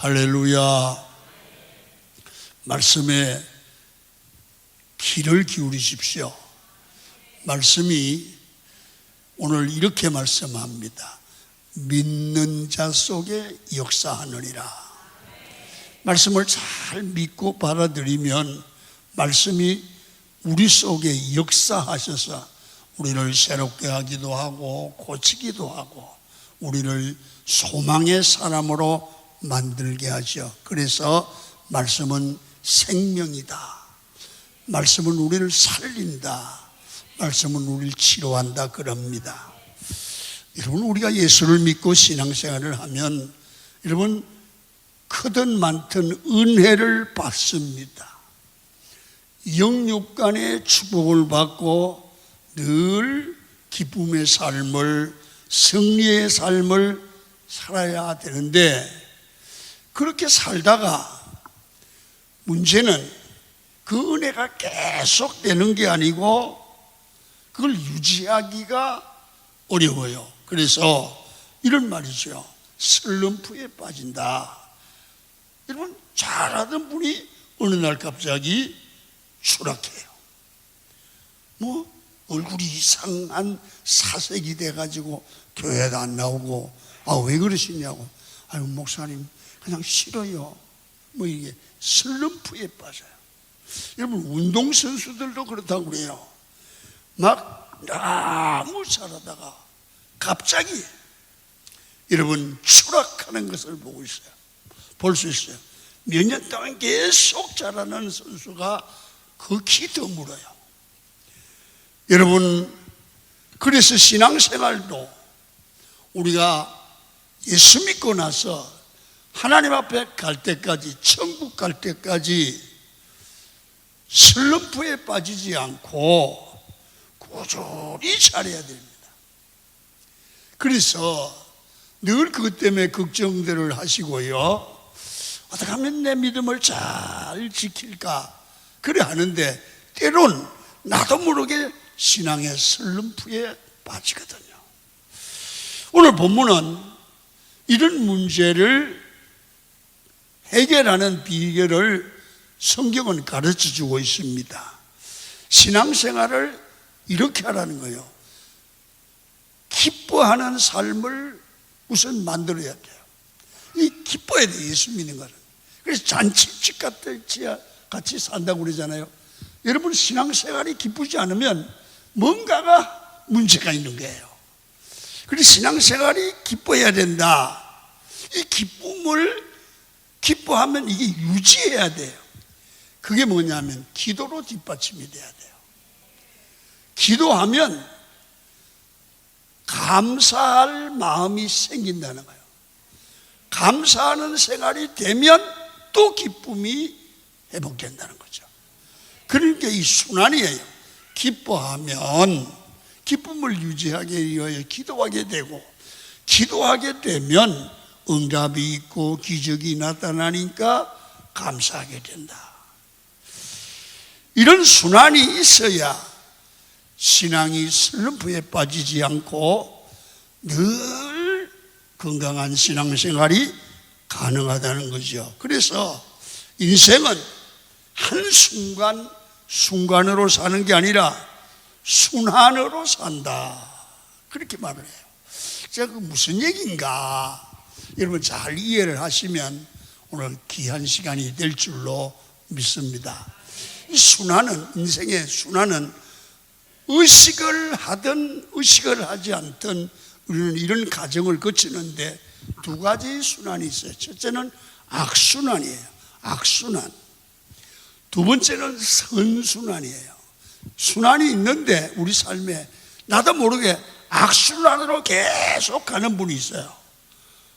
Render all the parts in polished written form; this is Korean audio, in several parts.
할렐루야. 말씀에 귀를 기울이십시오. 말씀이 오늘 이렇게 말씀합니다. 믿는 자 속에 역사하느니라. 말씀을 잘 믿고 받아들이면 말씀이 우리 속에 역사하셔서 우리를 새롭게 하기도 하고 고치기도 하고 우리를 소망의 사람으로 만들게 하죠. 그래서 말씀은 생명이다. 말씀은 우리를 살린다. 말씀은 우리를 치료한다 그럽니다. 여러분, 우리가 예수를 믿고 신앙생활을 하면 여러분 크든 많든 은혜를 받습니다. 영육간의 축복을 받고 늘 기쁨의 삶을, 승리의 삶을 살아야 되는데 그렇게 살다가 문제는 그 은혜가 계속 되는 게 아니고 그걸 유지하기가 어려워요. 그래서 이런 말이죠. 슬럼프에 빠진다. 여러분, 잘하던 분이 어느 날 갑자기 추락해요. 얼굴이 이상한 사색이 돼가지고 교회도 안 나오고, 왜 그러시냐고. 아유, 목사님, 그냥 싫어요. 이게 슬럼프에 빠져요. 여러분, 운동선수들도 그렇다고 그래요. 막 너무 잘하다가 갑자기 여러분 추락하는 것을 보고 있어요. 볼 수 있어요. 몇 년 동안 계속 잘하는 선수가 극히 드물어요. 여러분, 그래서 신앙생활도 우리가 예수 믿고 나서 하나님 앞에 갈 때까지, 천국 갈 때까지 슬럼프에 빠지지 않고 꾸준히 잘해야 됩니다. 그래서 늘 그것 때문에 걱정들을 하시고요. 어떻게 하면 내 믿음을 잘 지킬까? 그래 하는데 때론 나도 모르게 신앙의 슬럼프에 빠지거든요. 오늘 본문은 이런 문제를 해결하는 비결을 성경은 가르쳐주고 있습니다. 신앙생활을 이렇게 하라는 거예요. 기뻐하는 삶을 우선 만들어야 돼요. 이 기뻐야 돼요. 예수 믿는 거는. 그래서 잔치집 같이 산다고 그러잖아요. 여러분, 신앙생활이 기쁘지 않으면 뭔가가 문제가 있는 거예요. 그래서 신앙생활이 기뻐야 된다. 이 기쁨을 기뻐하면 이게 유지해야 돼요. 그게 뭐냐면 기도로 뒷받침이 돼야 돼요. 기도하면 감사할 마음이 생긴다는 거예요. 감사하는 생활이 되면 또 기쁨이 회복된다는 거죠. 그러니까 이 순환이에요. 기뻐하면 기쁨을 유지하기 위하여 기도하게 되고, 기도하게 되면 응답이 있고 기적이 나타나니까 감사하게 된다. 이런 순환이 있어야 신앙이 슬럼프에 빠지지 않고 늘 건강한 신앙생활이 가능하다는 거죠. 그래서 인생은 한순간 순간으로 사는 게 아니라 순환으로 산다. 그렇게 말을 해요. 제가 그 무슨 얘기인가 여러분 잘 이해를 하시면 오늘 귀한 시간이 될 줄로 믿습니다. 이 순환은, 인생의 순환은 의식을 하든 의식을 하지 않든 우리는 이런 과정을 거치는데 두 가지 순환이 있어요. 첫째는 악순환이에요. 악순환. 두 번째는 선순환이에요. 순환이 있는데 우리 삶에 나도 모르게 악순환으로 계속 가는 분이 있어요.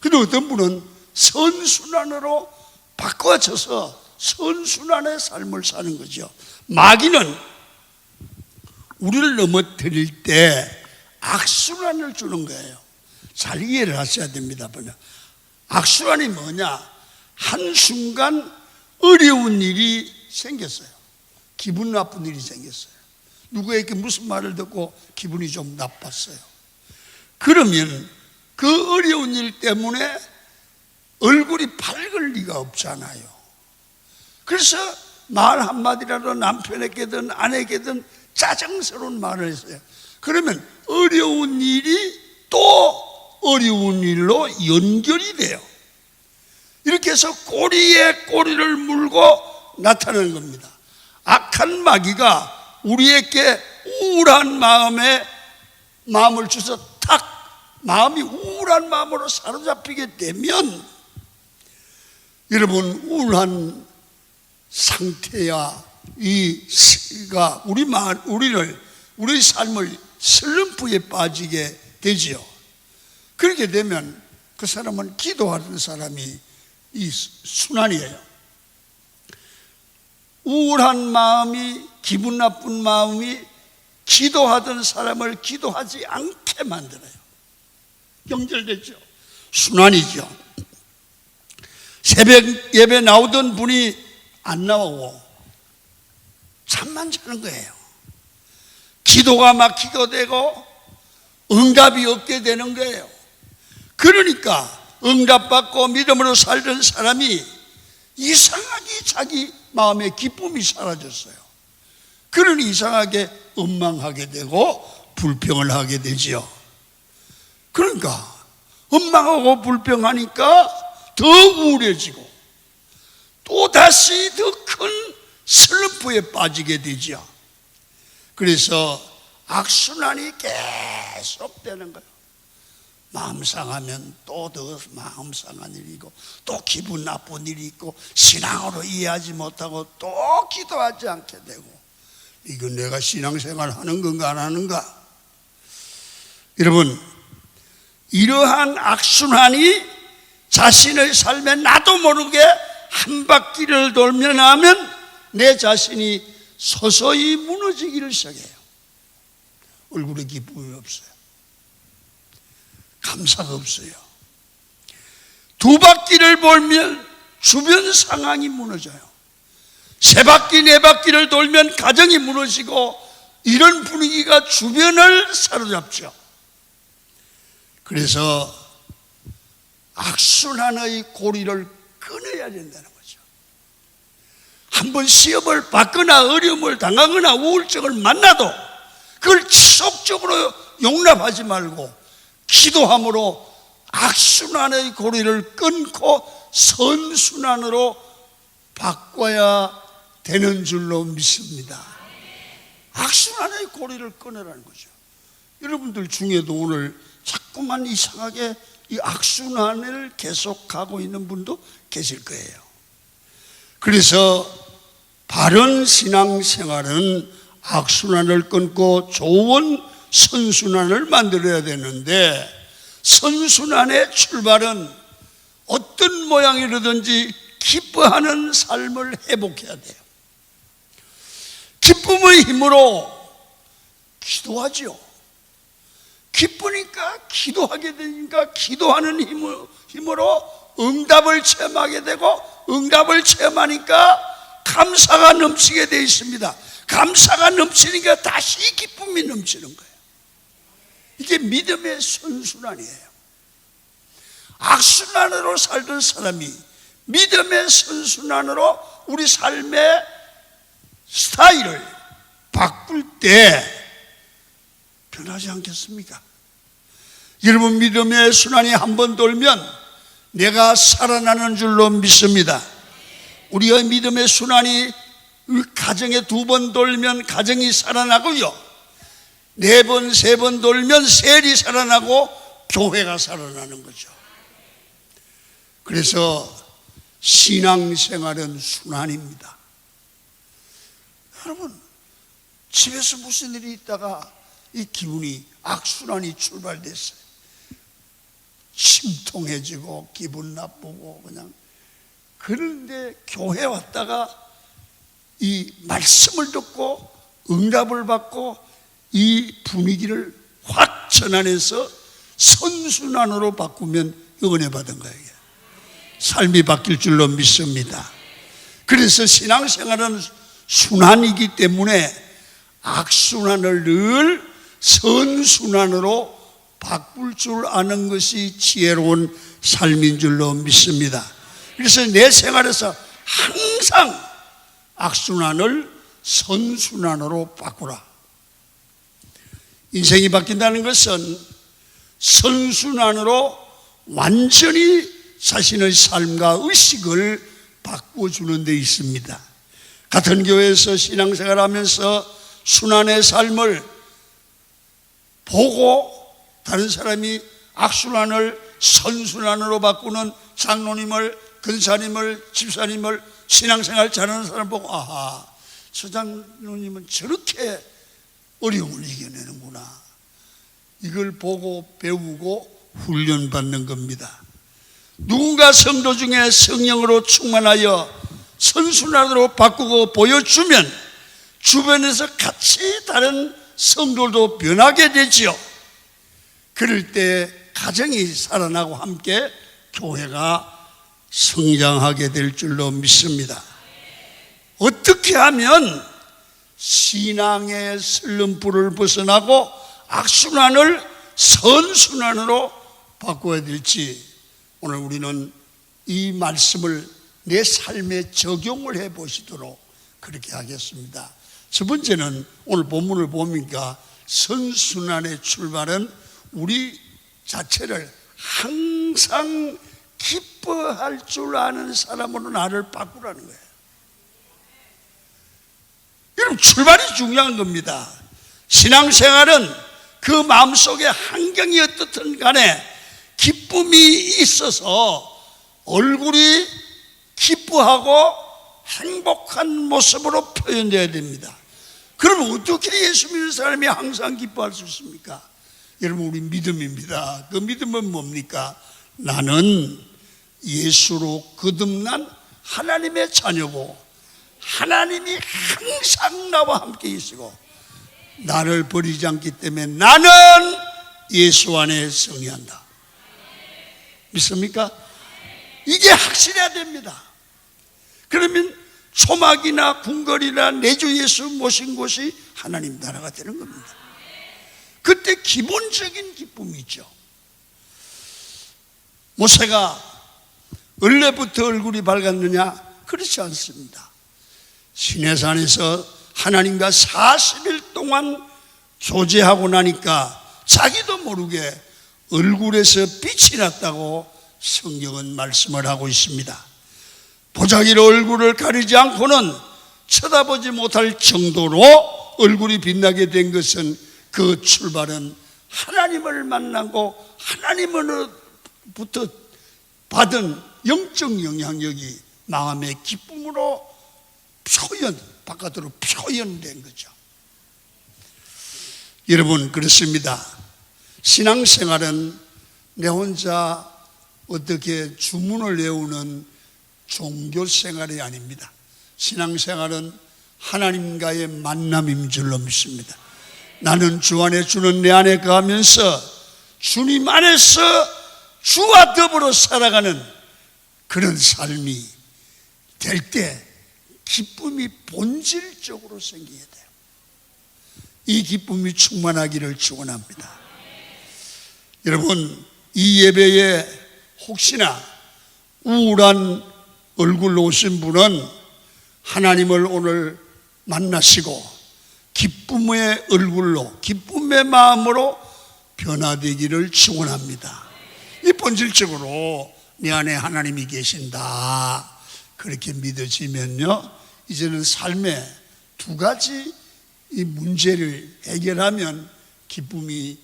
근데 어떤 분은 선순환으로 바꿔져서 선순환의 삶을 사는 거죠. 마귀는 우리를 넘어뜨릴 때 악순환을 주는 거예요. 잘 이해를 하셔야 됩니다. 악순환이 뭐냐? 한순간 어려운 일이 생겼어요. 기분 나쁜 일이 생겼어요. 누구에게 무슨 말을 듣고 기분이 좀 나빴어요. 그러면 그 어려운 일 때문에 얼굴이 밝을 리가 없잖아요. 그래서 말 한마디라도 남편에게든 아내에게든 짜증스러운 말을 했어요. 그러면 어려운 일이 또 어려운 일로 연결이 돼요. 이렇게 해서 꼬리에 꼬리를 물고 나타나는 겁니다. 악한 마귀가 우리에게 우울한 마음을 주서 마음이 우울한 마음으로 사로잡히게 되면, 여러분, 우울한 상태야 이가 우리 삶을 슬럼프에 빠지게 되지요. 그렇게 되면 그 사람은 기도하는 사람이 이 순환이에요. 우울한 마음이, 기분 나쁜 마음이 기도하던 사람을 기도하지 않게 만들어요. 연결되죠. 순환이죠. 새벽 예배 나오던 분이 안 나오고 잠만 자는 거예요. 기도가 막히게 되고 응답이 없게 되는 거예요. 그러니까 응답받고 믿음으로 살던 사람이 이상하게 자기 마음의 기쁨이 사라졌어요. 그러니 이상하게 원망하게 되고 불평을 하게 되지요. 그러니까 원망하고 불평하니까 더 우울해지고 또다시 더 큰 슬럼프에 빠지게 되죠. 그래서 악순환이 계속 되는 거예요. 마음 상하면 또 더 마음 상한 일이고, 또 기분 나쁜 일이 있고, 신앙으로 이해하지 못하고 또 기도하지 않게 되고, 이건 내가 신앙생활 하는 건가 안 하는가? 여러분, 이러한 악순환이 자신의 삶에 나도 모르게 한 바퀴를 돌면 하면 내 자신이 서서히 무너지기를 시작해요. 얼굴에 기쁨이 없어요. 감사가 없어요. 두 바퀴를 돌면 주변 상황이 무너져요. 세 바퀴, 네 바퀴를 돌면 가정이 무너지고, 이런 분위기가 주변을 사로잡죠. 그래서 악순환의 고리를 끊어야 된다는 거죠. 한번 시험을 받거나 어려움을 당하거나 우울증을 만나도 그걸 지속적으로 용납하지 말고 기도함으로 악순환의 고리를 끊고 선순환으로 바꿔야 되는 줄로 믿습니다. 악순환의 고리를 끊으라는 거죠. 여러분들 중에도 오늘 자꾸만 이상하게 이 악순환을 계속하고 있는 분도 계실 거예요. 그래서 바른 신앙생활은 악순환을 끊고 좋은 선순환을 만들어야 되는데, 선순환의 출발은 어떤 모양이라든지 기뻐하는 삶을 회복해야 돼요. 기쁨의 힘으로 기도하죠. 기쁘니까 기도하게 되니까 기도하는 힘으로 응답을 체험하게 되고, 응답을 체험하니까 감사가 넘치게 되어 있습니다. 감사가 넘치니까 다시 기쁨이 넘치는 거예요. 이게 믿음의 선순환이에요. 악순환으로 살던 사람이 믿음의 선순환으로 우리 삶의 스타일을 바꿀 때 변하지 않겠습니까? 여러분, 믿음의 순환이 한번 돌면 내가 살아나는 줄로 믿습니다. 우리의 믿음의 순환이 가정에 2번 돌면 가정이 살아나고요, 4번, 3번 돌면 셀이 살아나고 교회가 살아나는 거죠. 그래서 신앙생활은 순환입니다. 여러분, 집에서 무슨 일이 있다가 이 기분이 악순환이 출발됐어요. 심통해지고 기분 나쁘고 그냥. 그런데 교회 왔다가 이 말씀을 듣고 응답을 받고 이 분위기를 확 전환해서 선순환으로 바꾸면 은혜 받은 거예요. 삶이 바뀔 줄로 믿습니다. 그래서 신앙생활은 순환이기 때문에 악순환을 늘 선순환으로 바꿀 줄 아는 것이 지혜로운 삶인 줄로 믿습니다. 그래서 내 생활에서 항상 악순환을 선순환으로 바꾸라. 인생이 바뀐다는 것은 선순환으로 완전히 자신의 삶과 의식을 바꿔주는 데 있습니다. 같은 교회에서 신앙생활하면서 순환의 삶을 보고 다른 사람이 악순환을 선순환으로 바꾸는 장로님을, 근사님을, 집사님을 신앙생활 잘하는 사람 보고 아하, 저 장로님은 저렇게 어려움을 이겨내는구나. 이걸 보고 배우고 훈련받는 겁니다. 누군가 성도 중에 성령으로 충만하여 선순환으로 바꾸고 보여주면 주변에서 같이 다른 성도들도 변하게 되지요. 그럴 때 가정이 살아나고 함께 교회가 성장하게 될 줄로 믿습니다. 어떻게 하면 신앙의 슬럼프를 벗어나고 악순환을 선순환으로 바꿔야 될지 오늘 우리는 이 말씀을 내 삶에 적용을 해 보시도록 그렇게 하겠습니다. 첫 번째는 오늘 본문을 보니까 선순환의 출발은 우리 자체를 항상 기뻐할 줄 아는 사람으로 나를 바꾸라는 거예요. 여러분, 출발이 중요한 겁니다. 신앙생활은 그 마음속에 환경이 어떻든 간에 기쁨이 있어서 얼굴이 기뻐하고 행복한 모습으로 표현되어야 됩니다. 그럼 어떻게 예수 믿는 사람이 항상 기뻐할 수 있습니까? 여러분, 우리 믿음입니다. 그 믿음은 뭡니까? 나는 예수로 거듭난 하나님의 자녀고 하나님이 항상 나와 함께 있고 나를 버리지 않기 때문에 나는 예수 안에 승리한다. 믿습니까? 이게 확실해야 됩니다. 그러면 초막이나 궁궐이나 내 주 예수 모신 곳이 하나님 나라가 되는 겁니다. 그때 기본적인 기쁨이 있죠. 모세가 원래부터 얼굴이 밝았느냐? 그렇지 않습니다. 시내산에서 하나님과 40일 동안 교제하고 나니까 자기도 모르게 얼굴에서 빛이 났다고 성경은 말씀을 하고 있습니다. 보자기로 얼굴을 가리지 않고는 쳐다보지 못할 정도로 얼굴이 빛나게 된 것은 그 출발은 하나님을 만나고 하나님으로부터 받은 영적 영향력이 마음의 기쁨으로 바깥으로 표현된 거죠. 여러분, 그렇습니다. 신앙생활은 내 혼자 어떻게 주문을 외우는 종교생활이 아닙니다. 신앙생활은 하나님과의 만남인 줄로 믿습니다. 나는 주 안에, 주는 내 안에 거하면서 주님 안에서 주와 더불어 살아가는 그런 삶이 될 때 기쁨이 본질적으로 생기게 돼요. 이 기쁨이 충만하기를 축원합니다. 여러분, 이 예배에 혹시나 우울한 얼굴로 오신 분은 하나님을 오늘 만나시고 기쁨의 얼굴로, 기쁨의 마음으로 변화되기를 축원합니다. 이 본질적으로 내 안에 하나님이 계신다 그렇게 믿어지면요, 이제는 삶의 두 가지 이 문제를 해결하면 기쁨이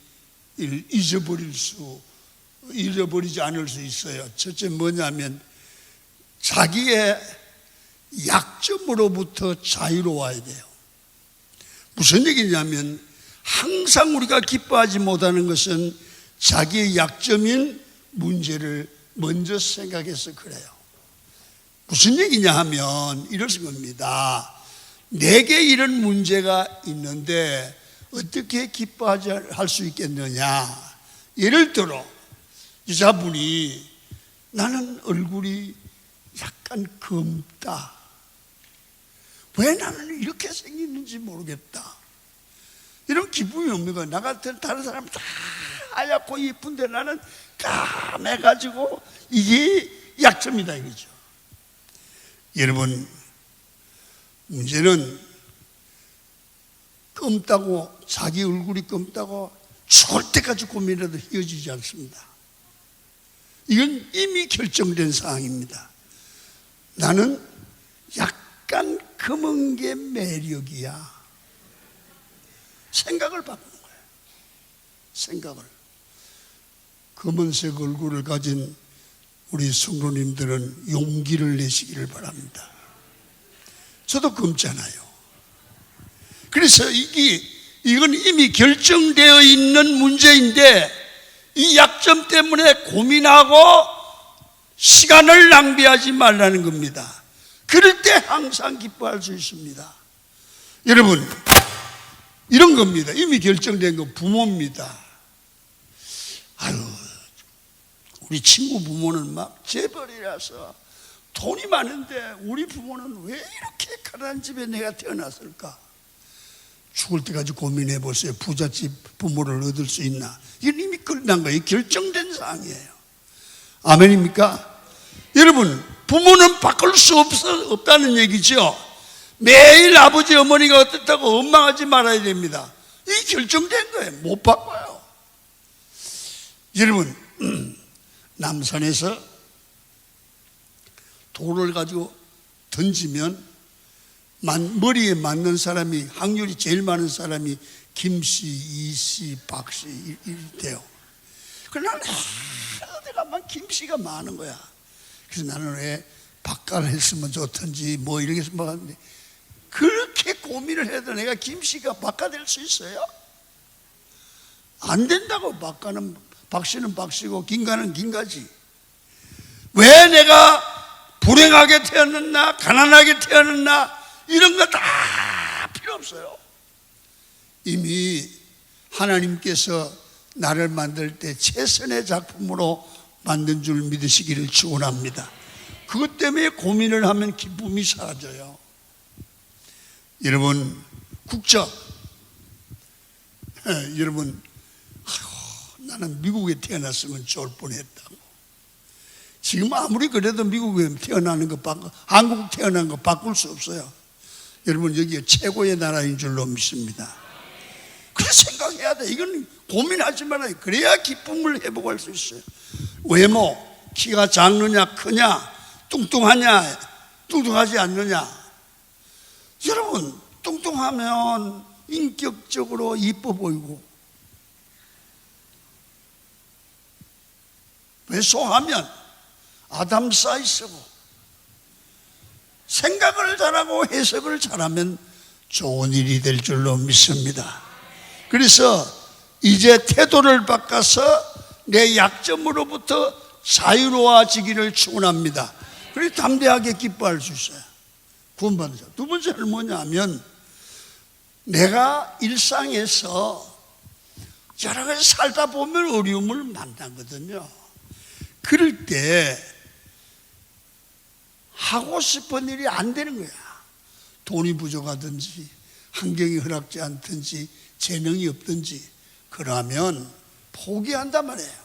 잊어버리지 않을 수 있어요. 첫째 뭐냐면 자기의 약점으로부터 자유로워야 돼요. 무슨 얘기냐면 항상 우리가 기뻐하지 못하는 것은 자기의 약점인 문제를 먼저 생각해서 그래요. 무슨 얘기냐 하면 이럴 겁니다. 내게 이런 문제가 있는데 어떻게 기뻐하지 할 수 있겠느냐. 예를 들어 여자분이 나는 얼굴이 약간 검다. 왜 나는 이렇게 생겼는지 모르겠다. 이런 기쁨이 없는 거야. 나 같은 다른 사람 다 하얗고 이쁜데 나는 까매가지고 이게 약점이다 이거죠. 여러분, 문제는 검다고, 자기 얼굴이 검다고 죽을 때까지 고민해도 헤어지지 않습니다. 이건 이미 결정된 사항입니다. 나는 약간 검은 게 매력이야. 생각을 바꾸는 거예요. 생각을. 검은색 얼굴을 가진 우리 성도님들은 용기를 내시기를 바랍니다. 저도 검잖아요. 그래서 이건 이미 결정되어 있는 문제인데 이 약점 때문에 고민하고 시간을 낭비하지 말라는 겁니다. 그럴 때 항상 기뻐할 수 있습니다. 여러분, 이런 겁니다. 이미 결정된 거 부모입니다. 아유, 우리 친구 부모는 막 재벌이라서 돈이 많은데 우리 부모는 왜 이렇게 가난한 집에 내가 태어났을까? 죽을 때까지 고민해 보세요. 부잣집 부모를 얻을 수 있나? 이건 이미 끝난 거예요. 결정된 사항이에요. 아멘입니까? 여러분, 부모는 바꿀 수 없다는 얘기죠. 매일 아버지 어머니가 어떻다고 원망하지 말아야 됩니다. 이게 결정된 거예요. 못 바꿔요. 여러분, 남산에서 돌을 가지고 던지면 머리에 맞는 사람이, 확률이 제일 많은 사람이 김씨, 이씨, 박씨 이래요. 그러나 나는 어디 가면 김씨가 많은 거야. 그래서 나는 왜 박가를 했으면 좋던지 뭐 이렇게 했으면 하는데, 그렇게 고민을 해도 내가 김씨가 박가 될 수 있어요? 안 된다고. 박씨는 박씨고 김가는 김가지. 왜 내가 불행하게 태어났나, 가난하게 태어났나, 이런 거 다 필요 없어요. 이미 하나님께서 나를 만들 때 최선의 작품으로 만든 줄 믿으시기를 축원합니다. 그것 때문에 고민을 하면 기쁨이 사라져요. 여러분, 국적. 여러분, 나는 미국에 태어났으면 좋을 뻔했다고. 지금 아무리 그래도 미국에 태어나는 거 한국 태어난 거 바꿀 수 없어요. 여러분, 여기가 최고의 나라인 줄로 믿습니다. 그래 생각해야 돼. 이건 고민하지 말아요. 그래야 기쁨을 회복할 수 있어요. 외모, 키가 작느냐 크냐, 뚱뚱하냐 뚱뚱하지 않느냐. 여러분, 뚱뚱하면 인격적으로 이뻐 보이고, 왜소하면 아담 사이즈고, 생각을 잘하고 해석을 잘하면 좋은 일이 될 줄로 믿습니다. 그래서 이제 태도를 바꿔서 내 약점으로부터 자유로워지기를 축원합니다. 그래서 담대하게 기뻐할 수 있어요. 구원받는 자. 두 번째는 뭐냐면, 내가 일상에서 여러 가지 살다 보면 어려움을 만나거든요. 그럴 때 하고 싶은 일이 안 되는 거야. 돈이 부족하든지 환경이 허락지 않든지 재능이 없든지. 그러면 포기한단 말이에요.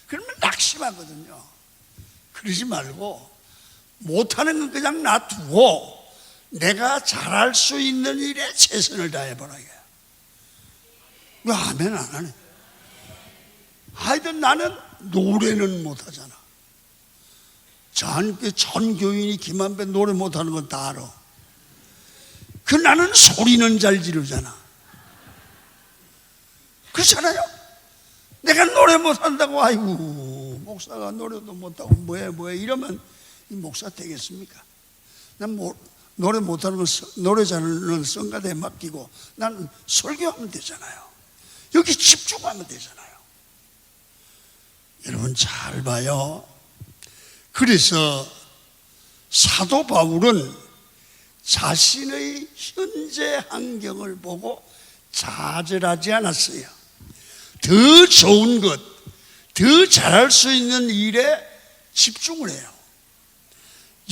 그러면 낙심하거든요. 그러지 말고 못하는 건 그냥 놔두고 내가 잘할 수 있는 일에 최선을 다해보라. 왜 아멘 안 하네? 하여튼 나는 노래는 못하잖아. 전 교인이 김한배 노래 못하는 건 다 알아. 나는 소리는 잘 지르잖아. 그렇잖아요? 내가 노래 못한다고, 아이고 목사가 노래도 못하고 뭐해 이러면 이 목사 되겠습니까? 난 노래 못하는 건 노래 잘하는 성가대에 맡기고 난 설교하면 되잖아요. 여기 집중하면 되잖아요. 여러분 잘 봐요. 그래서 사도 바울은 자신의 현재 환경을 보고 좌절하지 않았어요. 더 좋은 것, 더 잘할 수 있는 일에 집중을 해요.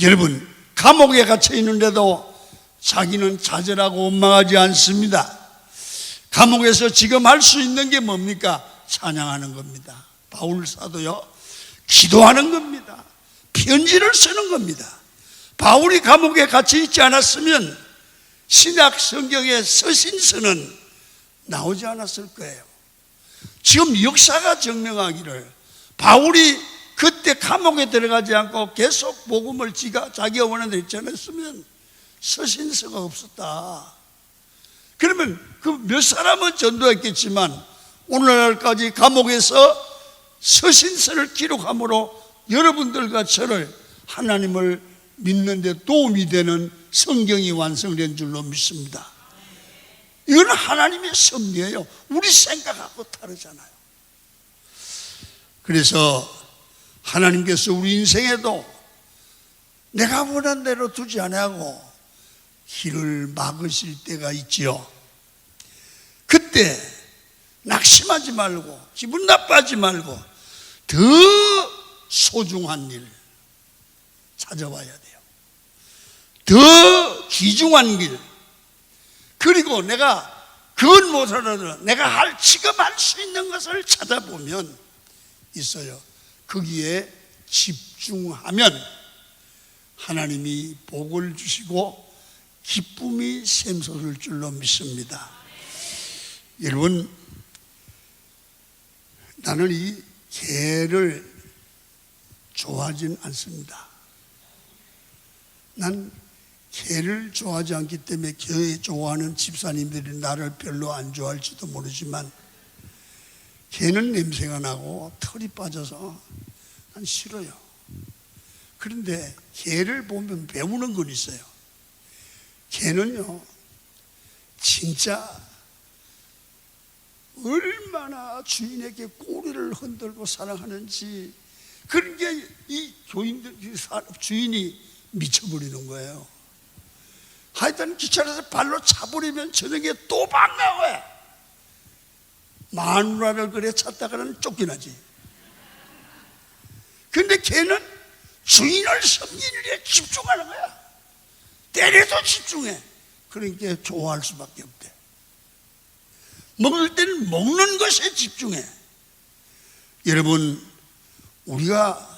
여러분, 감옥에 갇혀 있는데도 자기는 좌절하고 원망하지 않습니다. 감옥에서 지금 할 수 있는 게 뭡니까? 찬양하는 겁니다. 바울 사도요, 기도하는 겁니다. 편지를 쓰는 겁니다. 바울이 감옥에 갇혀 있지 않았으면 신약 성경의 서신서는 나오지 않았을 거예요. 지금 역사가 증명하기를 바울이 그때 감옥에 들어가지 않고 계속 복음을 자기가 원하는 대로 전했으면 서신서가 없었다. 그러면 그 몇 사람은 전도했겠지만 오늘날까지 감옥에서 서신서를 기록함으로 여러분들과 저를 하나님을 믿는 데 도움이 되는 성경이 완성된 줄로 믿습니다. 이건 하나님의 섭리예요. 우리 생각하고 다르잖아요. 그래서 하나님께서 우리 인생에도 내가 원한 대로 두지 아니하고 길을 막으실 때가 있지요. 그때 낙심하지 말고 기분 나빠하지 말고 더 소중한 일 찾아와야 돼요. 더 귀중한 길, 그리고 내가 그건 못하더라도 내가 지금 할 수 있는 것을 찾아보면 있어요. 거기에 집중하면 하나님이 복을 주시고 기쁨이 샘솟을 줄로 믿습니다. 여러분, 나는 이 개를 좋아하진 않습니다. 난 개를 좋아하지 않기 때문에 개 좋아하는 집사님들이 나를 별로 안 좋아할지도 모르지만 개는 냄새가 나고 털이 빠져서 난 싫어요. 그런데 개를 보면 배우는 건 있어요. 개는요, 진짜 얼마나 주인에게 꼬리를 흔들고 사랑하는지 그런 게 이 교인들, 주인이 미쳐버리는 거예요. 하여튼 귀찮아서 발로 차버리면 저녁에 또 반가워해. 마누라를 그래 찾다가는 쫓겨나지. 근데 걔는 주인을 섬기는 일에 집중하는 거야. 때려도 집중해. 그러니까 좋아할 수밖에 없대. 먹을 때는 먹는 것에 집중해. 여러분, 우리가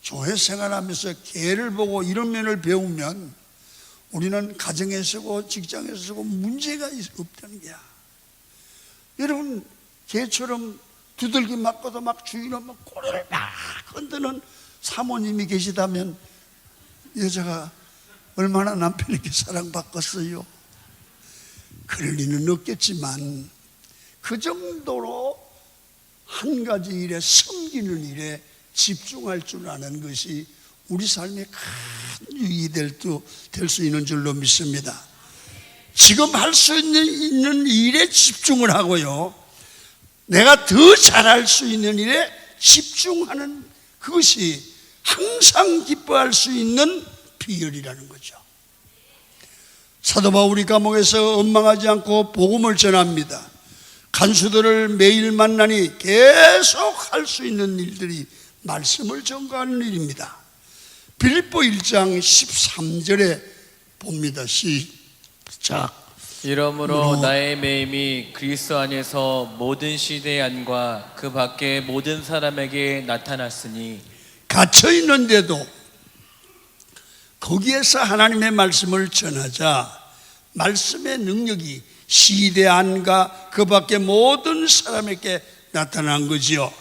교회 생활하면서 개를 보고 이런 면을 배우면 우리는 가정에 서고 직장에서 서고 문제가 없다는 거야. 여러분, 개처럼 두들기 맞고도 막 주인은 막 꼬리를 막 흔드는 사모님이 계시다면 여자가 얼마나 남편에게 사랑받겠어요? 그럴 리는 없겠지만 그 정도로 한 가지 일에, 섬기는 일에 집중할 줄 아는 것이 우리 삶에 큰 유익이 될 수 있는 줄로 믿습니다. 지금 할 수 있는 일에 집중을 하고요, 내가 더 잘할 수 있는 일에 집중하는 그것이 항상 기뻐할 수 있는 비결이라는 거죠. 사도 바울이 감옥에서 원망하지 않고 복음을 전합니다. 간수들을 매일 만나니 계속 할 수 있는 일들이 말씀을 전가하는 일입니다. 빌립보 1장 13절에 봅니다. 시작. 이러므로 나의 매임이 그리스도 안에서 모든 시대의 안과 그 밖의 모든 사람에게 나타났으니, 갇혀 있는데도 거기에서 하나님의 말씀을 전하자 말씀의 능력이 시대 안과 그 밖의 모든 사람에게 나타난 거지요.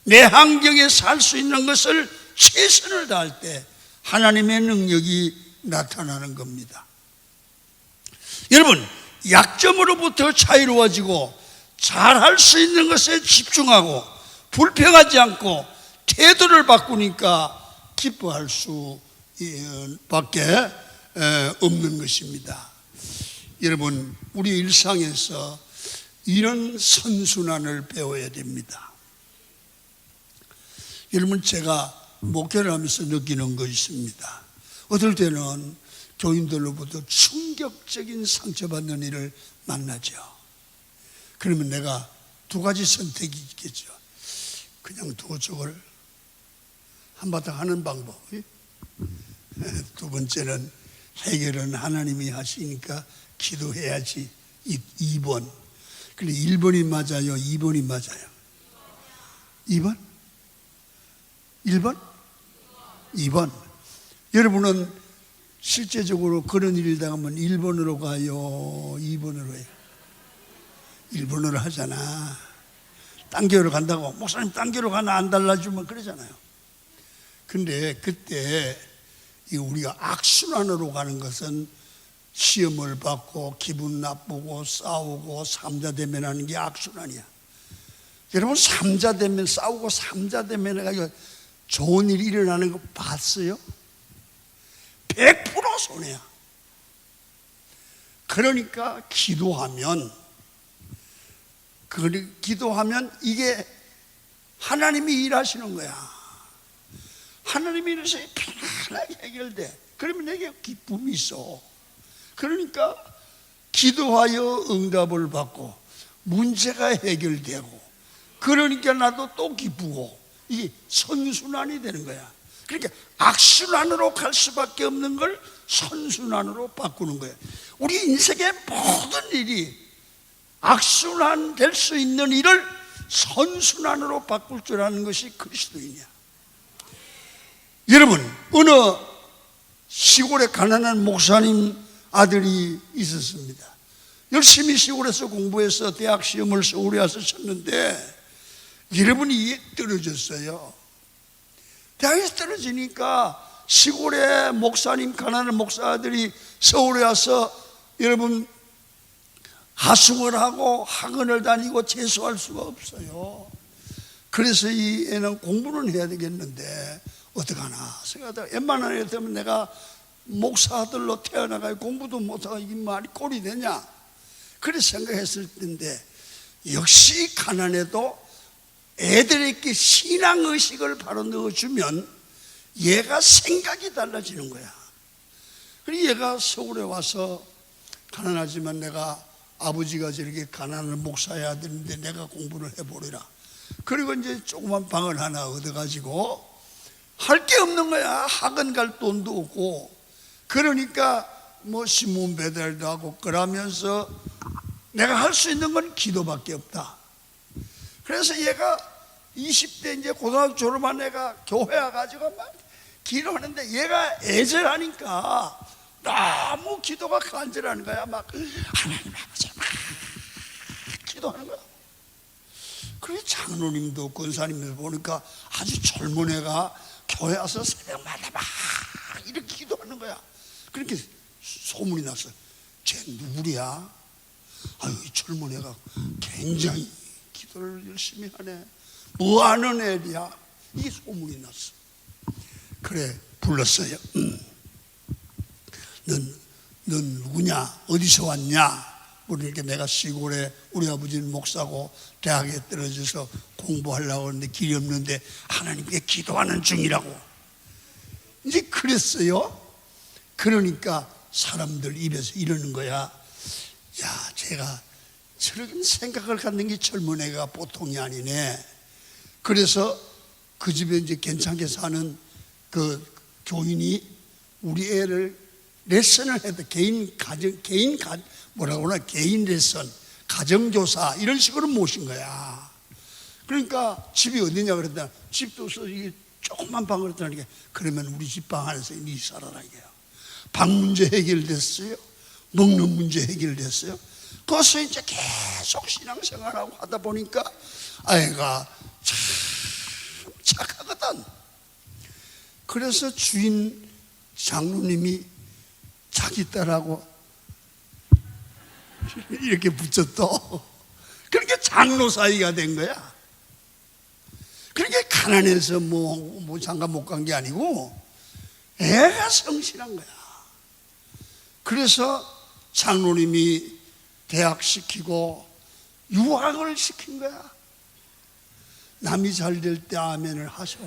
내 환경에 살 수 있는 것을 최선을 다할 때 하나님의 능력이 나타나는 겁니다. 여러분, 약점으로부터 자유로워지고 잘할 수 있는 것에 집중하고 불평하지 않고 태도를 바꾸니까 기뻐할 수밖에 없는 것입니다. 여러분, 우리 일상에서 이런 선순환을 배워야 됩니다. 여러분, 제가 목회를 하면서 느끼는 것이 있습니다. 어떨 때는 교인들로부터 충격적인 상처받는 일을 만나죠. 그러면 내가 두 가지 선택이 있겠죠. 그냥 두고 저걸 한바탕 하는 방법. 두 번째는 해결은 하나님이 하시니까 기도해야지. 2번, 근데 1번이 맞아요? 2번이 맞아요? 2번? 1번? 2번. 여러분은 실제적으로 그런 일을 당하면 1번으로 가요? 2번으로 해요? 1번으로 하잖아. 딴 교회로 간다고. 목사님 딴 교회로 가나 안 달라주면 그러잖아요. 근데 그때 우리가 악순환으로 가는 것은 시험을 받고 기분 나쁘고 싸우고 삼자대면하는 게 악순환이야. 여러분 삼자대면 싸우고 삼자대면해가지고 좋은 일이 일어나는 거 봤어요? 100% 손해야. 그러니까 기도하면 이게 하나님이 일하시는 거야. 하나님이 일해서 편안하게 해결돼. 그러면 내게 기쁨이 있어. 그러니까 기도하여 응답을 받고 문제가 해결되고, 그러니까 나도 또 기쁘고, 이게 선순환이 되는 거야. 그러니까 악순환으로 갈 수밖에 없는 걸 선순환으로 바꾸는 거야. 우리 인생의 모든 일이 악순환 될 수 있는 일을 선순환으로 바꿀 줄 아는 것이 그리스도인이야. 여러분, 어느 시골에 가난한 목사님 아들이 있었습니다. 열심히 시골에서 공부해서 대학 시험을 서울에 와서 쳤는데 여러분이 떨어졌어요. 대학에서 떨어지니까 시골에 목사님, 가난한 목사 아들이 서울에 와서 여러분 하숙을 하고 학원을 다니고 재수할 수가 없어요. 그래서 이 애는 공부는 해야 되겠는데 어떡하나 생각하다가 웬만한 애 때문에 내가 목사 아들로 태어나가지고 공부도 못하고 이 말이 꼴이 되냐, 그래 생각했을 텐데, 역시 가난해도 애들에게 신앙의식을 바로 넣어주면 얘가 생각이 달라지는 거야. 그리고 얘가 서울에 와서 가난하지만 내가 아버지가 저렇게 가난한 목사의 아들인데 내가 공부를 해보리라. 그리고 이제 조그만 방을 하나 얻어가지고 할 게 없는 거야. 학원 갈 돈도 없고. 그러니까 뭐 신문 배달도 하고 그러면서 내가 할 수 있는 건 기도밖에 없다. 그래서 얘가 20대 이제 고등학교 졸업한 애가 교회 와가지고 막 기도하는데 얘가 애절하니까 너무 기도가 간절한 거야. 막 하나님 아버지 막 기도하는 거야. 그래 장로님도 권사님도 보니까 아주 젊은 애가 교회 와서 새벽마다 막 이렇게 기도하는 거야. 그렇게 소문이 났어. 쟤 누구야? 아유, 이 젊은 애가 굉장히 기도를 열심히 하네. 뭐 하는 애야? 이 소문이 났어. 그래 불렀어요. 넌 누구냐? 어디서 왔냐? 그러니까 내가 시골에 우리 아버지는 목사고 대학에 떨어져서 공부하려고 하는데 길이 없는데 하나님께 기도하는 중이라고 이제 그랬어요. 그러니까 사람들 입에서 이러는 거야. 야, 제가 저런 생각을 갖는 게 젊은 애가 보통이 아니네. 그래서 그 집에 이제 괜찮게 사는 그 교인이 우리 애를 레슨을 해도 개인 레슨, 가정교사 이런 식으로 모신 거야. 그러니까 집이 어디냐 그랬더니 집도 없어 이게 조그만 방을 했다니까. 그러면 우리 집 방 안에서 네 살아라 이게요. 방 문제 해결됐어요. 먹는 문제 해결됐어요. 거기서 이제 계속 신앙생활하고 하다 보니까 아이가 참 착하거든. 그래서 주인 장로님이 자기 딸하고 이렇게 붙였어. 그러니까 장로 사이가 된 거야. 그러니까 가난해서 뭐 장가 못 간 게 아니고 애가 성실한 거야. 그래서 장로님이 대학 시키고 유학을 시킨 거야. 남이 잘 될 때 아멘을 하셔.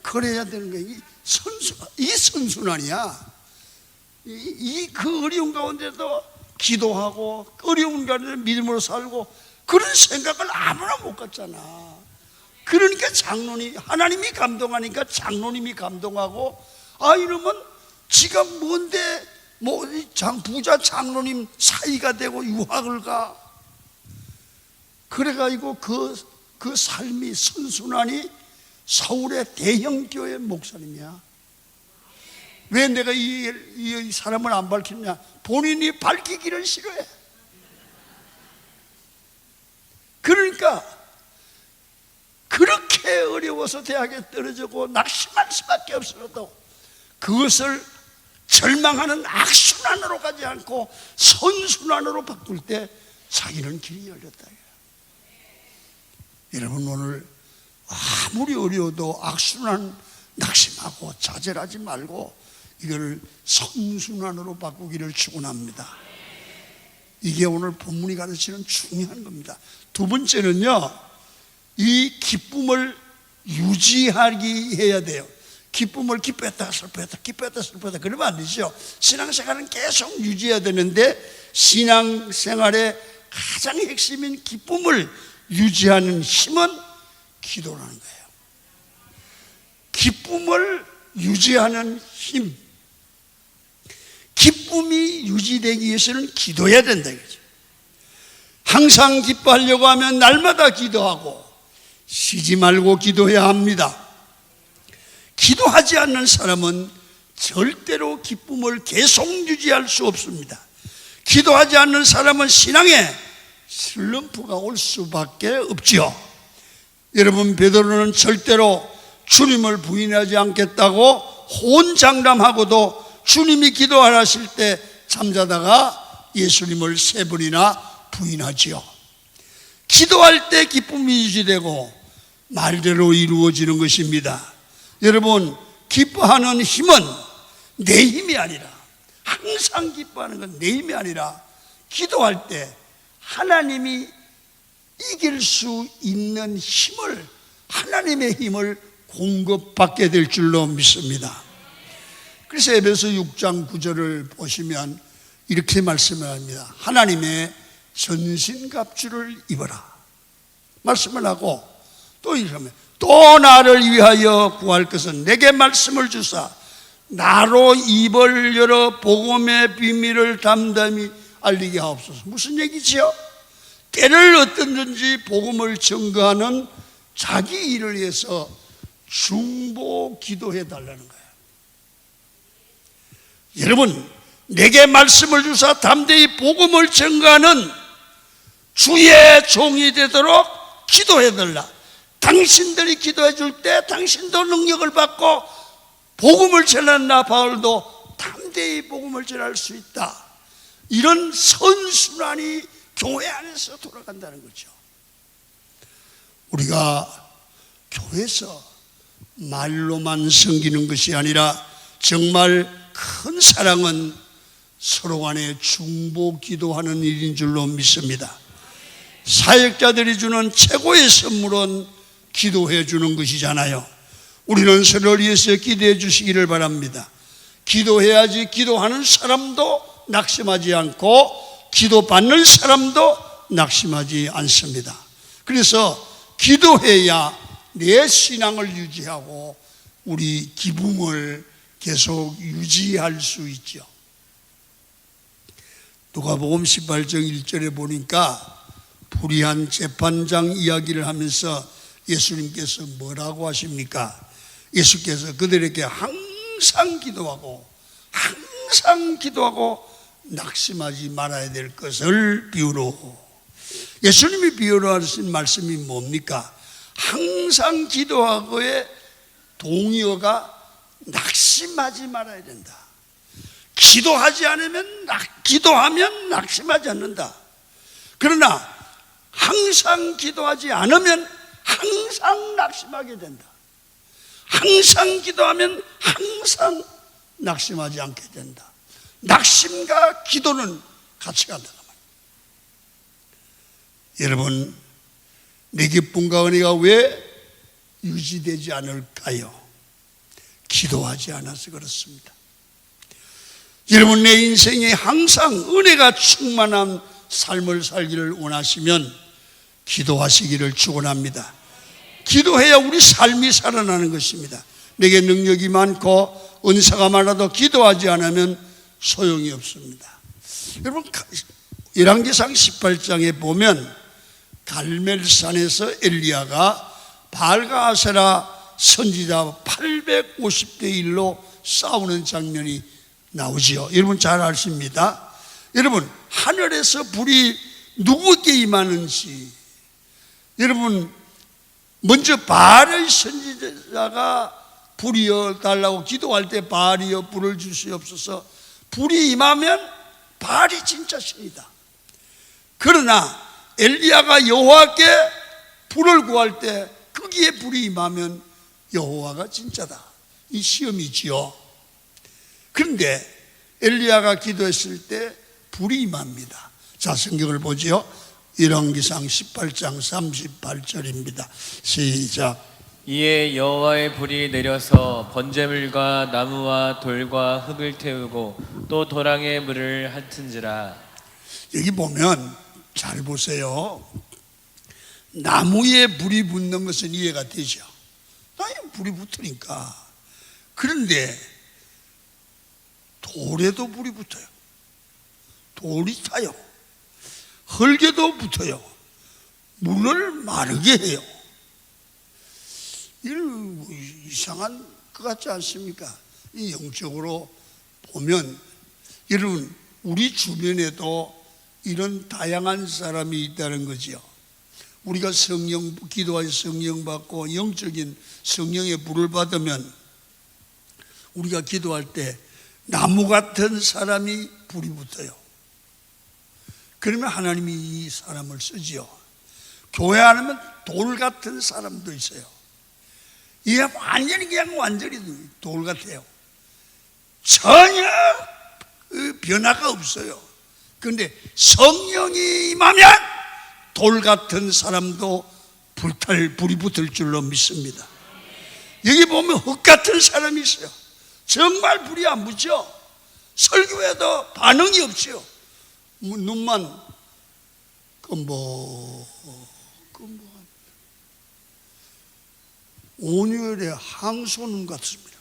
그래야 되는 거야. 이 선순환이야. 그 어려운 가운데도 기도하고 어려운 가운데 믿음으로 살고 그런 생각을 아무나 못 갖잖아. 그러니까 하나님이 감동하니까 장로님이 감동하고, 아 이러면 지가 뭔데 부자 장로님 사이가 되고 유학을 가. 그래가지고 그 삶이 선순환이 서울의 대형교회 목사님이야. 왜 내가 이 사람을 안 밝히느냐? 본인이 밝히기를 싫어해. 그러니까 그렇게 어려워서 대학에 떨어지고 낙심할 수밖에 없어도 그것을 절망하는 악순환으로 가지 않고 선순환으로 바꿀 때 자기는 길이 열렸다. 여러분, 오늘 아무리 어려워도 악순환 낙심하고 좌절하지 말고 이걸 선순환으로 바꾸기를 축원합니다. 이게 오늘 본문이 가르치는 중요한 겁니다. 두 번째는요, 이 기쁨을 유지하기 해야 돼요. 기쁨을 기뻐했다가 슬퍼했다, 기뻐했다가 슬퍼했다 그러면 안 되죠. 신앙생활은 계속 유지해야 되는데 신앙생활의 가장 핵심인 기쁨을 유지하는 힘은 기도라는 거예요. 기쁨을 유지하는 힘, 기쁨이 유지되기 위해서는 기도해야 된다 이거죠. 항상 기뻐하려고 하면 날마다 기도하고 쉬지 말고 기도해야 합니다. 기도하지 않는 사람은 절대로 기쁨을 계속 유지할 수 없습니다. 기도하지 않는 사람은 신앙에 슬럼프가 올 수밖에 없지요. 여러분, 베드로는 절대로 주님을 부인하지 않겠다고 호언장담하고도 주님이 기도하실 때 잠자다가 예수님을 3번이나 부인하지요. 기도할 때 기쁨이 유지되고 말대로 이루어지는 것입니다. 여러분, 기뻐하는 힘은 내 힘이 아니라, 항상 기뻐하는 건 내 힘이 아니라 기도할 때 하나님이 이길 수 있는 힘을, 하나님의 힘을 공급받게 될 줄로 믿습니다. 그래서 에베소 6장 9절을 보시면 이렇게 말씀을 합니다. 하나님의 전신갑주를 입어라 말씀을 하고, 또 이러면 또 나를 위하여 구할 것은 내게 말씀을 주사 나로 입을 열어 복음의 비밀을 담담히 알리게 하옵소서. 무슨 얘기지요? 때를 어떻든지 복음을 증거하는 자기 일을 위해서 중보 기도해 달라는 거예요. 여러분, 내게 말씀을 주사 담대히 복음을 증거하는 주의 종이 되도록 기도해 달라. 당신들이 기도해 줄 때 당신도 능력을 받고 복음을 전하는 나 바울도 담대히 복음을 전할 수 있다. 이런 선순환이 교회 안에서 돌아간다는 거죠. 우리가 교회에서 말로만 섬기는 것이 아니라 정말 큰 사랑은 서로 간에 중보 기도하는 일인 줄로 믿습니다. 사역자들이 주는 최고의 선물은 기도해 주는 것이잖아요. 우리는 서로를 위해서 기도해 주시기를 바랍니다. 기도해야지 기도하는 사람도 낙심하지 않고 기도받는 사람도 낙심하지 않습니다. 그래서 기도해야 내 신앙을 유지하고 우리 기쁨을 계속 유지할 수 있죠. 누가복음 18장 1절에 보니까 불의한 재판장 이야기를 하면서 예수님께서 뭐라고 하십니까? 예수께서 그들에게 항상 기도하고 낙심하지 말아야 될 것을 비유로. 예수님이 비유로 하신 말씀이 뭡니까? 항상 기도하고의 동의어가 낙심하지 말아야 된다. 기도하면 낙심하지 않는다. 그러나 항상 기도하지 않으면 항상 낙심하게 된다. 항상 기도하면 항상 낙심하지 않게 된다. 낙심과 기도는 같이 간다. 여러분, 내 기쁨과 은혜가 왜 유지되지 않을까요? 기도하지 않아서 그렇습니다. 여러분, 내 인생에 항상 은혜가 충만한 삶을 살기를 원하시면 기도하시기를 축원합니다. 기도해야 우리 삶이 살아나는 것입니다. 내게 능력이 많고 은사가 많아도 기도하지 않으면 소용이 없습니다. 여러분, 열왕기상 18장에 보면 갈멜산에서 엘리야가 바알과 아세라 선지자 850대 1로 싸우는 장면이 나오지요. 여러분 잘 아십니다. 여러분 하늘에서 불이 누구에게 임하는지, 여러분 먼저 바알의 선지자가 불이여 달라고 기도할 때 바알이여 불을 주시옵소서, 불이 임하면 바알이 진짜 신이다. 그러나 엘리야가 여호와께 불을 구할 때 거기에 불이 임하면 여호와가 진짜다. 이 시험이지요. 그런데 엘리야가 기도했을 때 불이 임합니다. 자, 성경을 보지요. 열왕기상 18장 38절입니다. 시작. 이에 여호와의 불이 내려서 번제물과 나무와 돌과 흙을 태우고 또 도랑의 물을 핥은지라. 여기 보면 잘 보세요. 나무에 불이 붙는 것은 이해가 되죠. 나무에 불이 붙으니까. 그런데 돌에도 불이 붙어요. 돌이 타요. 흙에도 붙어요. 물을 마르게 해요. 이상한 것 같지 않습니까? 이 영적으로 보면 여러분 우리 주변에도 이런 다양한 사람이 있다는 거죠. 우리가 성령 기도하여 성령 받고 영적인 성령의 불을 받으면 우리가 기도할 때 나무 같은 사람이 불이 붙어요. 그러면 하나님이 이 사람을 쓰지요. 교회 안에는 돌 같은 사람도 있어요. 이게 완전히 돌 같아요. 전혀 변화가 없어요. 그런데 성령이 임하면 돌 같은 사람도 불이 붙을 줄로 믿습니다. 여기 보면 흙 같은 사람이 있어요. 정말 불이 안 붙죠. 설교해도 반응이 없죠. 눈만 온유의 항소눈 같습니다.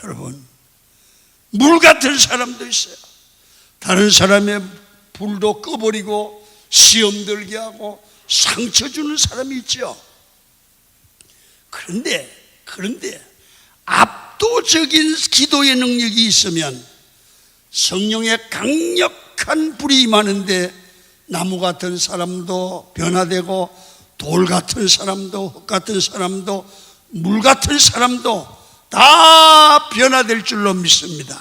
여러분 물 같은 사람도 있어요. 다른 사람의 불도 꺼버리고 시험 들게 하고 상처 주는 사람이 있죠. 그런데 압도적인 기도의 능력이 있으면 성령의 강력한 불이 임하는데 나무 같은 사람도 변화되고 돌 같은 사람도 흙 같은 사람도 물 같은 사람도 다 변화될 줄로 믿습니다.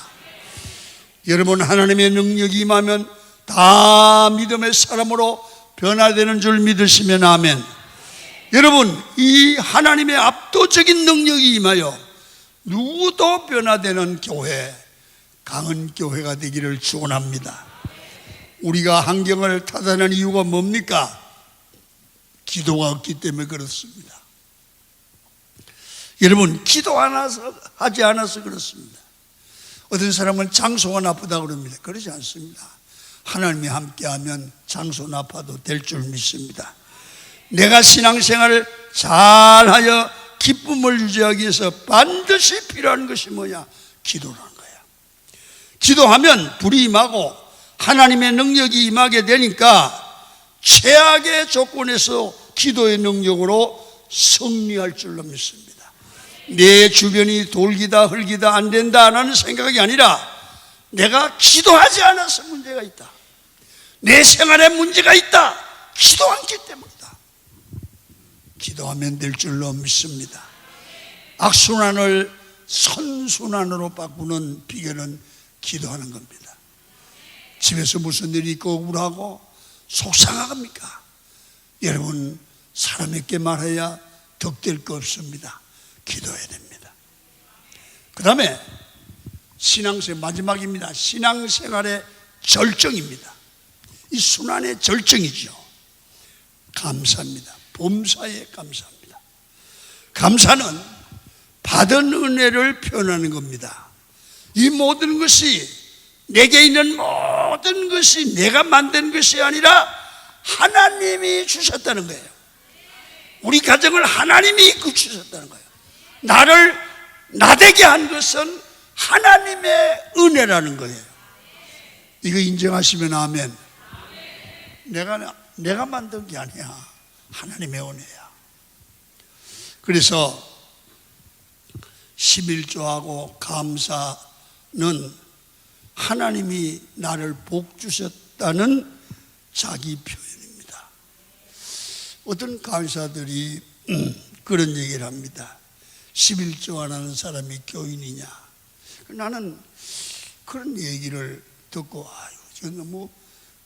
여러분 하나님의 능력이 임하면 다 믿음의 사람으로 변화되는 줄 믿으시면 아멘. 여러분 이 하나님의 압도적인 능력이 임하여 누구도 변화되는 교회, 강한 교회가 되기를 축원합니다. 우리가 환경을 타다는 이유가 뭡니까? 기도가 없기 때문에 그렇습니다. 여러분 기도 하지 않아서 그렇습니다. 어떤 사람은 장소가 나쁘다고 그럽니다. 그렇지 않습니다. 하나님이 함께하면 장소 나빠도 될 줄 믿습니다. 내가 신앙생활을 잘하여 기쁨을 유지하기 위해서 반드시 필요한 것이 뭐냐? 기도라는 거야. 기도하면 불이 임하고 하나님의 능력이 임하게 되니까 최악의 조건에서 기도의 능력으로 승리할 줄로 믿습니다. 내 주변이 돌기다 흙이다 안 된다는 생각이 아니라 내가 기도하지 않아서 문제가 있다. 내 생활에 문제가 있다. 기도 않기 때문이다. 기도하면 될 줄로 믿습니다. 악순환을 선순환으로 바꾸는 비결은 기도하는 겁니다. 집에서 무슨 일이 있고 억울하고 속상합니까? 여러분 사람에게 말해야 덕될 거 없습니다. 기도해야 됩니다. 그 다음에 신앙생활 마지막입니다. 신앙생활의 절정입니다. 이 순환의 절정이죠. 감사입니다. 범사에 감사합니다. 감사는 받은 은혜를 표현하는 겁니다. 이 모든 것이 내게 있는 모든 것이 내가 만든 것이 아니라 하나님이 주셨다는 거예요. 우리 가정을 하나님이 이끌어 주셨다는 거예요. 나를 나되게 한 것은 하나님의 은혜라는 거예요. 이거 인정하시면 아멘. 내가 만든 게 아니야. 하나님의 은혜야. 그래서 11조하고 감사는 하나님이 나를 복 주셨다는 자기 표현입니다. 어떤 강사들이 그런 얘기를 합니다. 11조 안 하는 사람이 교인이냐. 나는 그런 얘기를 듣고 저는 너무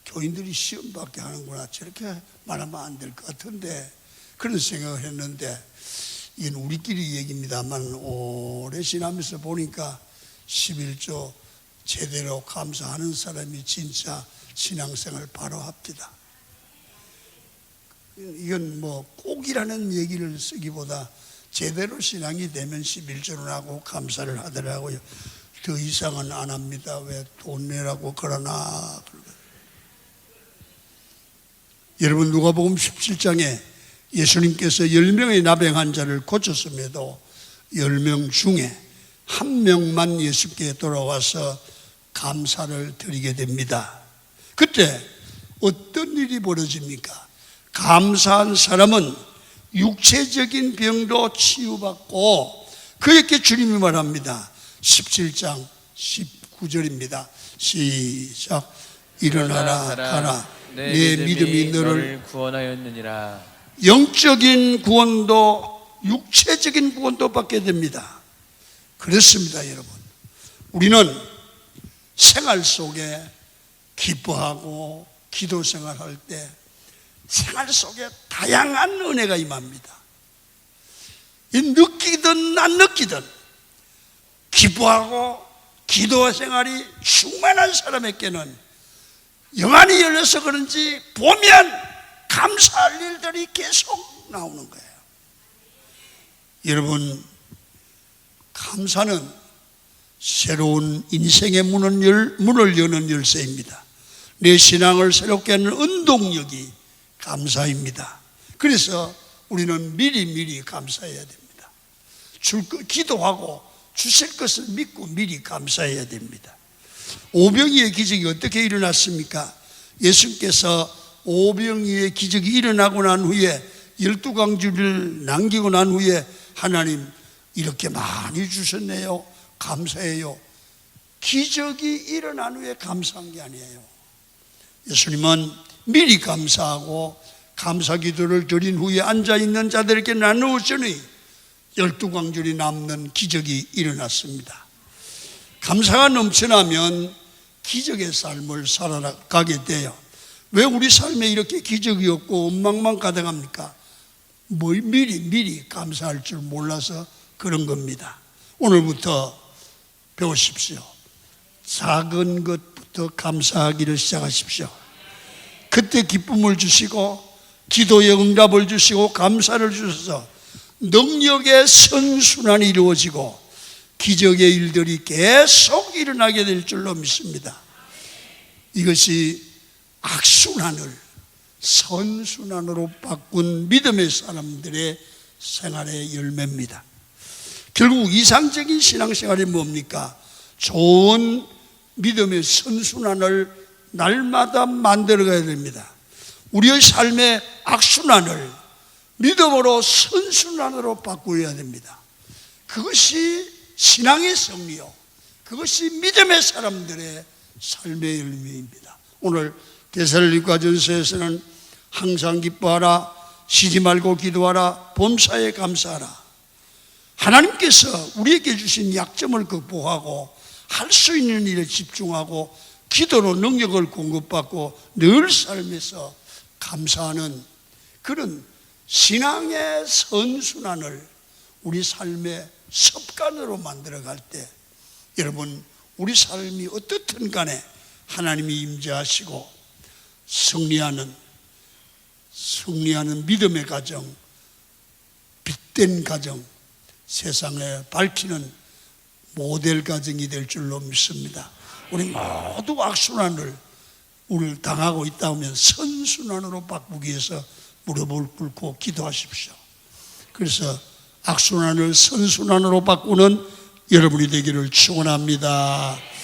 교인들이 시험받게 하는구나. 저렇게 말하면 안 될 것 같은데 그런 생각을 했는데, 이건 우리끼리 얘기입니다만 오래 지나면서 보니까 11조 제대로 감사하는 사람이 진짜 신앙생활 바로 합니다. 이건 뭐 꼭이라는 얘기를 쓰기보다 제대로 신앙이 되면 11조를 하고 감사를 하더라고요. 더 이상은 안 합니다. 왜 돈 내라고 그러나. 여러분, 누가복음 17장에 예수님께서 10명의 나병한 자를 고쳤음에도 10명 중에 한 명만 예수께 돌아와서 감사를 드리게 됩니다. 그때 어떤 일이 벌어집니까? 감사한 사람은 육체적인 병도 치유받고, 그에게 주님이 말합니다. 17장 19절입니다. 시작. 일어나라 가라. 내 믿음이 너를 구원하였느니라. 영적인 구원도 육체적인 구원도 받게 됩니다. 그렇습니다, 여러분. 우리는 생활 속에 기뻐하고 기도 생활할 때 생활 속에 다양한 은혜가 임합니다. 느끼든 안 느끼든 기뻐하고 기도 생활이 충만한 사람에게는 영안이 열려서 그런지 보면 감사할 일들이 계속 나오는 거예요. 여러분, 감사는 새로운 인생의 문을 여는 열쇠입니다. 내 신앙을 새롭게 하는 운동력이 감사입니다. 그래서 우리는 미리 감사해야 됩니다. 기도하고 주실 것을 믿고 미리 감사해야 됩니다. 오병이의 기적이 어떻게 일어났습니까? 예수께서 오병이의 기적이 일어나고 난 후에 12광주를 남기고 난 후에 하나님 이렇게 많이 주셨네요. 감사해요. 기적이 일어난 후에 감사한 게 아니에요. 예수님은 미리 감사하고 감사 기도를 드린 후에 앉아있는 자들에게 나누었으니 12광줄이 남는 기적이 일어났습니다. 감사가 넘쳐나면 기적의 삶을 살아가게 돼요. 왜 우리 삶에 이렇게 기적이 없고 원망만 가득합니까? 미리 감사할 줄 몰라서 그런 겁니다. 오늘부터 배우십시오. 작은 것부터 감사하기를 시작하십시오. 그때 기쁨을 주시고 기도의 응답을 주시고 감사를 주셔서 능력의 선순환이 이루어지고 기적의 일들이 계속 일어나게 될 줄로 믿습니다. 이것이 악순환을 선순환으로 바꾼 믿음의 사람들의 생활의 열매입니다. 결국 이상적인 신앙생활이 뭡니까? 좋은 믿음의 선순환을 날마다 만들어가야 됩니다. 우리의 삶의 악순환을 믿음으로 선순환으로 바꾸어야 됩니다. 그것이 신앙의 승리요, 그것이 믿음의 사람들의 삶의 열매입니다. 오늘 데살로니가전서에서는 항상 기뻐하라, 쉬지 말고 기도하라, 범사에 감사하라. 하나님께서 우리에게 주신 약점을 극복하고 할 수 있는 일에 집중하고 기도로 능력을 공급받고 늘 삶에서 감사하는 그런 신앙의 선순환을 우리 삶의 습관으로 만들어갈 때, 여러분, 우리 삶이 어떻든 간에 하나님이 임재하시고 승리하는 믿음의 가정, 빛된 가정, 세상에 밝히는 모델 가정이 될 줄로 믿습니다. 우리 모두 악순환을 우리를 당하고 있다 하면 선순환으로 바꾸기 위해서 무릎을 꿇고 기도하십시오. 그래서 악순환을 선순환으로 바꾸는 여러분이 되기를 축원합니다.